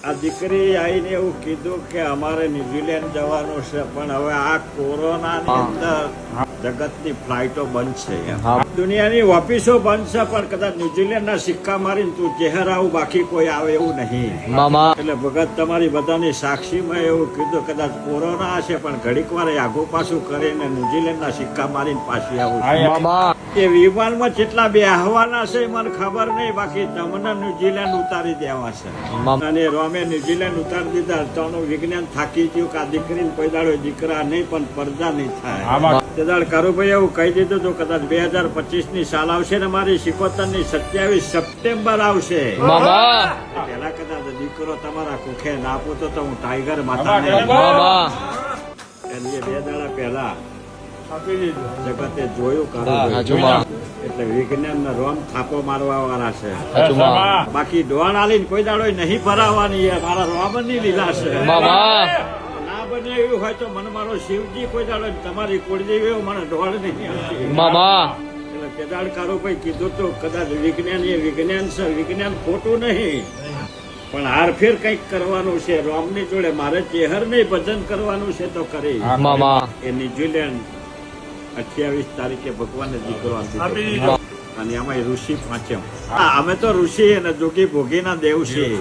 આ દીકરી આવીને એવું કીધું કે અમારે ન્યુઝીલેન્ડ જવાનું છે, પણ હવે આ કોરોનાની અંદર જગતની ફ્લાઇટો બંધ છે, દુનિયાની ઓફિસો બંધ છે, પણ કદાચ ન્યુઝીલેન્ડના સિક્કા મારીને તું ચહેરા આવું બાકી કોઈ આવે એવું નહીં. એટલે ભગત તમારી બધાની સાક્ષીમાં એવું કીધું કદાચ કોરોના હશે પણ ઘડીક વાર આગું પાછું કરીને ન્યુઝીલેન્ડના સિક્કા મારીને પાછી આવું. એ વિમાનમાં જેટલા બેહવાના છે મને ખબર નહીં, બાકી તમને ન્યુઝીલેન્ડ ઉતારી દેવા છે. અને રોમે ન્યુઝીલેન્ડ ઉતારી દીધા તો વિજ્ઞાન થાકી ગયું કે આ દીકરીને કોઈ દાડો દીકરા નહીં પણ પડદા નહીં થાય. તે દાડ કારુભાઈ એવું કહી દીધું તો કદાચ 2025 સાલ આવશે ને મારી 77 27 સપ્ટેમ્બર આવશે. પેલા કદાચ દીકરો તમારા કુખે ના પૂતો તો હું ટાઈગર માતા એની 2 દાડા પહેલા જગતે જોયું કારુભાઈ. એટલે વિજ્ઞાન ને રોમ થાપો મારવા વાળા છે, બાકી ડોન આલીને કોઈ દાડો નહીં ભરાવાની. મારા રોમ ની લીલા છે. ના બને એવું હોય તો મને મારો શિવજી કોઈ દાડો તમારી કુળદેવી મને ઢોળ નહીં આવતી. એટલે કેદાડ કારુભાઈ કીધું તો કદાચ વિજ્ઞાન એ વિજ્ઞાન છે, વિજ્ઞાન ખોટું નહીં પણ હારફેર કઈક કરવાનું છે. રોમની જોડે મારે ચેહર નહીં ભજન કરવાનું છે તો કરી. એ ન્યુઝીલેન્ડ 28 તારીખે ભગવાનને દીકરો આપી અને એમાં ઋષિ પાંચમ. અમે તો ઋષિ અને જોગી ભોગીના દેવ છીએ.